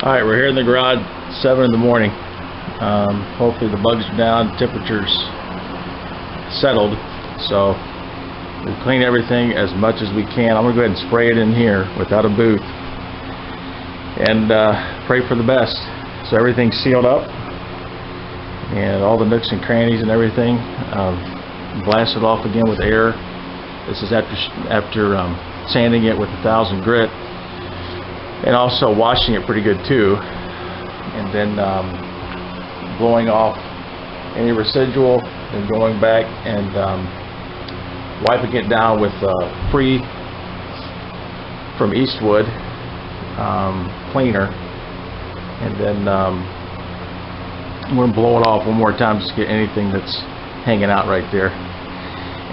Alright, we're here in the garage, 7 in the morning. Hopefully the bugs are down, temperature's settled. So we'll clean everything as much as we can. I'm going to go ahead and spray it in here without a booth. And pray for the best. So everything's sealed up. And all the nooks and crannies and everything blasted off again with air. This is after sanding it with 1000 grit. And also washing it pretty good too, and then blowing off any residual and going back and wiping it down with free from Eastwood cleaner, and then I'm going to blow it off one more time just to get anything that's hanging out right there,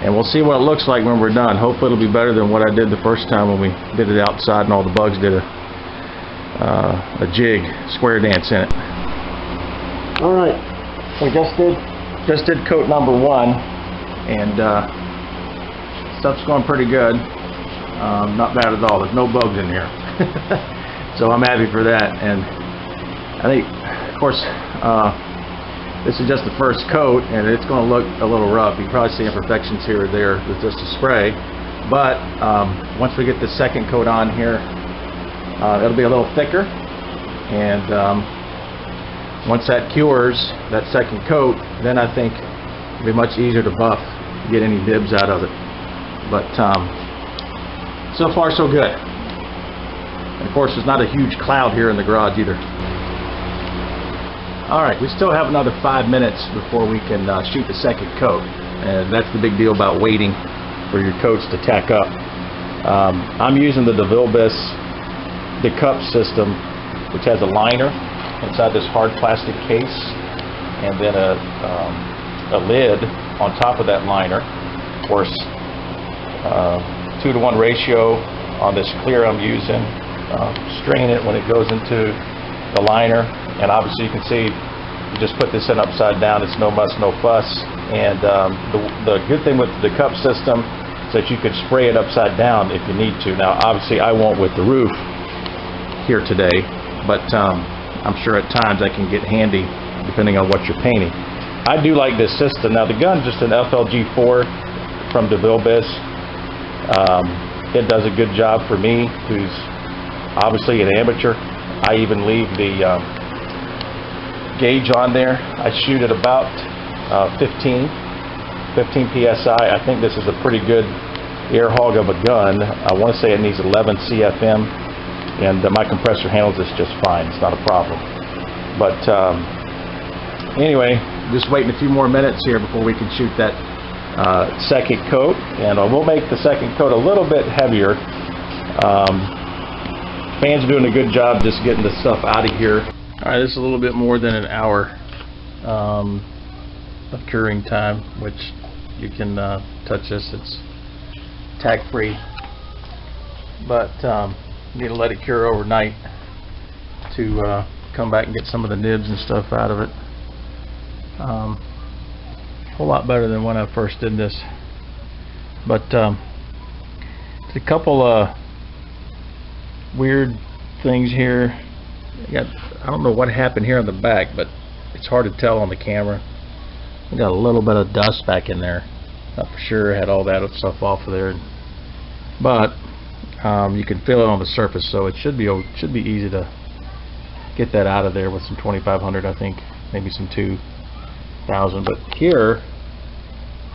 and we'll see what it looks like when we're done. Hopefully it'll be better than what I did the first time when we did it outside and all the bugs did a jig, square dance in it. Alright, we just did coat number 1, and stuff's going pretty good. Not bad at all. There's no bugs in here. So I'm happy for that. And I think, of course, this is just the first coat, and it's going to look a little rough. You can probably see imperfections here or there with just a spray. But once we get the second coat on here, it'll be a little thicker, and once that cures, that second coat, then I think it'll be much easier to buff, get any dibs out of it. But so far so good. And of course there's not a huge cloud here in the garage either. Alright, we still have another 5 minutes before we can shoot the second coat, and that's the big deal about waiting for your coats to tack up. I'm using the cup system, which has a liner inside this hard plastic case, and then a lid on top of that liner. Of course, 2-to-1 ratio on this clear I'm using. Strain it when it goes into the liner, and obviously you can see you just put this in upside down. It's no muss, no fuss. And the good thing with the cup system is that you could spray it upside down if you need to. Now obviously I won't with the roof here today, but I'm sure at times that can get handy depending on what you're painting. I do like this system. Now the gun's just an FLG4 from DeVille Biz. It does a good job for me, who's obviously an amateur. I even leave the gauge on there. I shoot at about 15 PSI. I think this is a pretty good air hog of a gun. I want to say it needs 11 CFM. And my compressor handles this just fine. It's not a problem. But anyway, just waiting a few more minutes here before we can shoot that second coat. And we'll make the second coat a little bit heavier. Fans are doing a good job just getting the stuff out of here. Alright, this is a little bit more than an hour of curing time, which you can touch this. It's tag free. But you need to let it cure overnight to come back and get some of the nibs and stuff out of it. A whole lot better than when I first did this. But it's a couple weird things here. I don't know what happened here on the back, but it's hard to tell on the camera. We got a little bit of dust back in there. Not for sure had all that stuff off of there, but you can feel it on the surface, so it should be easy to get that out of there with some 2500, I think, maybe some 2000. But here,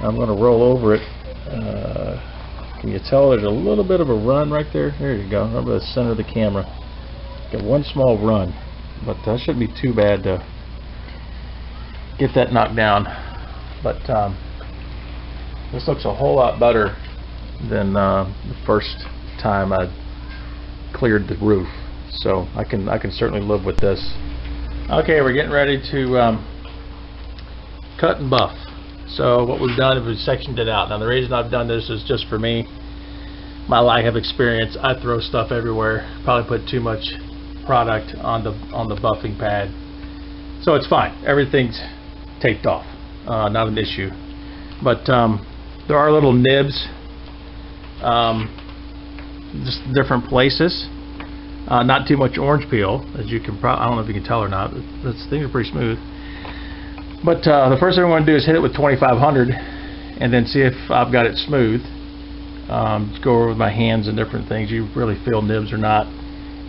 I'm going to roll over it. Can you tell there's a little bit of a run right there? There you go. Over the center of the camera. Got one small run, but that shouldn't be too bad to get that knocked down. But this looks a whole lot better than the first time I cleared the roof, so I can certainly live with this. Okay, we're getting ready to cut and buff. So what we've done is we've sectioned it out. Now the reason I've done this is just for me, my lack of experience. I throw stuff everywhere, probably put too much product on the buffing pad, so it's fine. Everything's taped off, not an issue. But there are little nibs, just different places. Not too much orange peel, as you can I don't know if you can tell or not. These things are pretty smooth. But the first thing I want to do is hit it with 2500 and then see if I've got it smooth. Just go over with my hands and different things. You really feel nibs or not.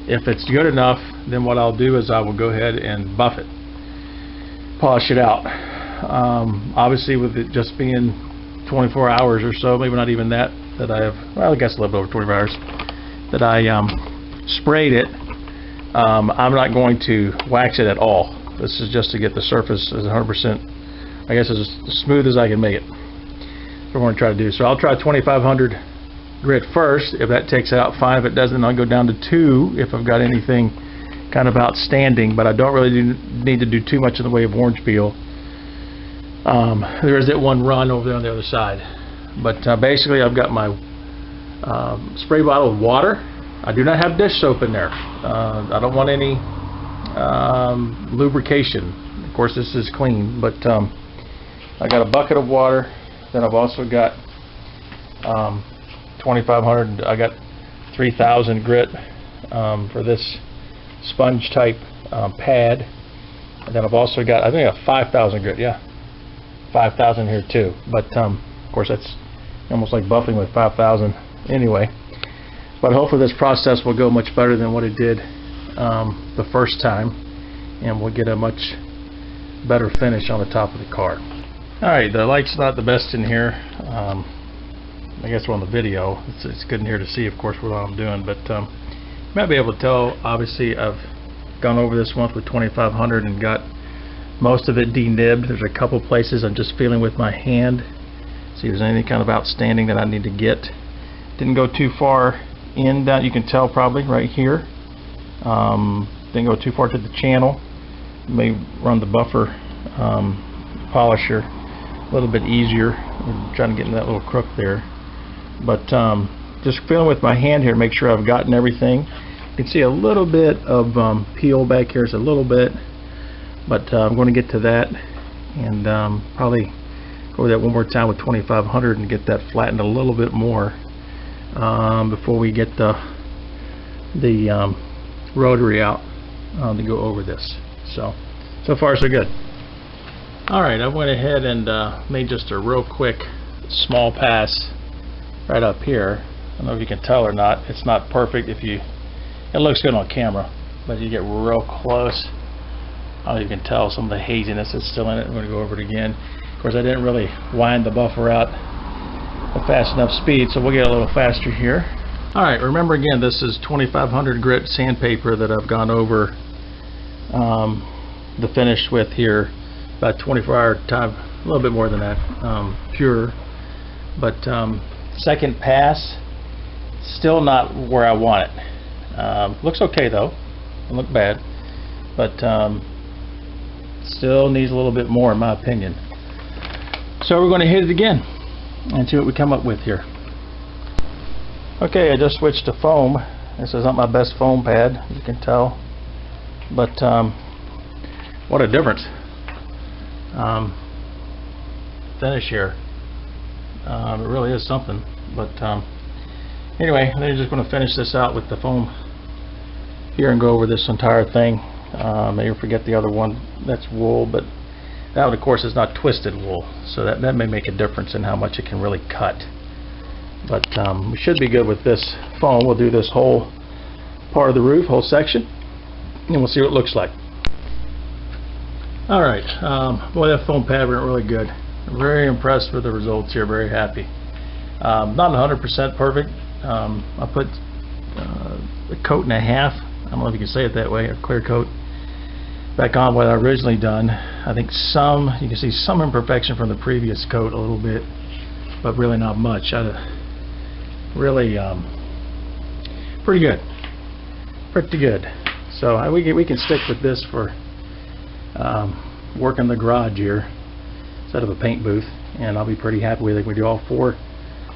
If it's good enough, then what I'll do is I will go ahead and buff it, polish it out. Obviously, with it just being 24 hours or so, maybe not even that I have, well, I guess a little bit over 24 hours, that I sprayed it, I'm not going to wax it at all. This is just to get the surface as 100%, I guess, as smooth as I can make it. That's what we're going to try to do. So I'll try 2500 grit first. If that takes it out, fine. If it doesn't, I'll go down to 2 if I've got anything kind of outstanding, but I don't really need to do too much in the way of orange peel. There is that one run over there on the other side. But basically, I've got my spray bottle of water. I do not have dish soap in there. I don't want any lubrication. Of course, this is clean, but I got a bucket of water. Then I've also got 2500. I got 3000 grit for this sponge type pad, and then I've also got, I think, a 5000 grit. Yeah, 5000 here too. But of course, that's almost like buffing with 5000 anyway. But hopefully this process will go much better than what it did the first time, and we'll get a much better finish on the top of the car. Alright, the light's not the best in here. I guess we're on the video. It's good in here to see, of course, what I'm doing, but you might be able to tell, obviously, I've gone over this once with 2500 and got most of it denibbed. There's a couple places I'm just feeling with my hand, see if there's anything kind of outstanding that I need to get. Didn't go too far in that, you can tell probably right here. Didn't go too far to the channel. May run the buffer polisher a little bit easier. I'm trying to get in that little crook there, but just feeling with my hand here, make sure I've gotten everything. You can see a little bit of peel back here. It's a little bit, but I'm going to get to that and probably go over that one more time with 2500 and get that flattened a little bit more before we get the rotary out to go over this. So far so good. Alright, I went ahead and made just a real quick small pass right up here. I don't know if you can tell or not. It's not perfect. It looks good on camera, but you get real close, I don't know if you can tell some of the haziness that's still in it. I'm going to go over it again. Of course, I didn't really wind the buffer out at fast enough speed, so we'll get a little faster here. Alright, remember again, this is 2500 grit sandpaper that I've gone over the finish with here, about 24-hour time, a little bit more than that, pure. But second pass, still not where I want it. Looks okay though, doesn't look bad, but still needs a little bit more in my opinion. So we're going to hit it again and see what we come up with here. Okay, I just switched to foam. This is not my best foam pad, as you can tell, but what a difference. Finish here. It really is something. But anyway, I'm just going to finish this out with the foam here and go over this entire thing. Maybe forget the other one. That's wool, but that one, of course, is not twisted wool, so that may make a difference in how much it can really cut. But we should be good with this foam. We'll do this whole part of the roof, whole section, and we'll see what it looks like. Alright, boy, that foam pad went really good. I'm very impressed with the results here, very happy. Not 100% perfect. I put a coat and a half, I don't know if you can say it that way, a clear coat, back on what I originally done. I think you can see some imperfection from the previous coat a little bit, but really not much. Really pretty good. So we can stick with this for work in the garage here instead of a paint booth, and I'll be pretty happy with it. We do all 4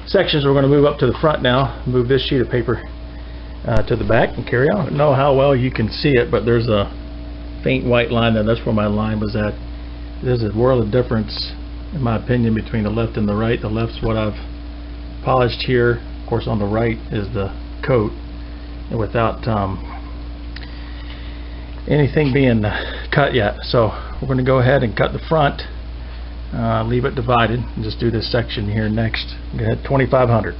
sections. We're going to move up to the front now, move this sheet of paper to the back and carry on. I don't know how well you can see it, but there's a faint white line there. That's where my line was at. There's a world of difference, in my opinion, between the left and the right. The left's what I've polished here. Of course, on the right is the coat, and without anything being cut yet. So we're going to go ahead and cut the front, leave it divided, and just do this section here next. Go ahead, 2500.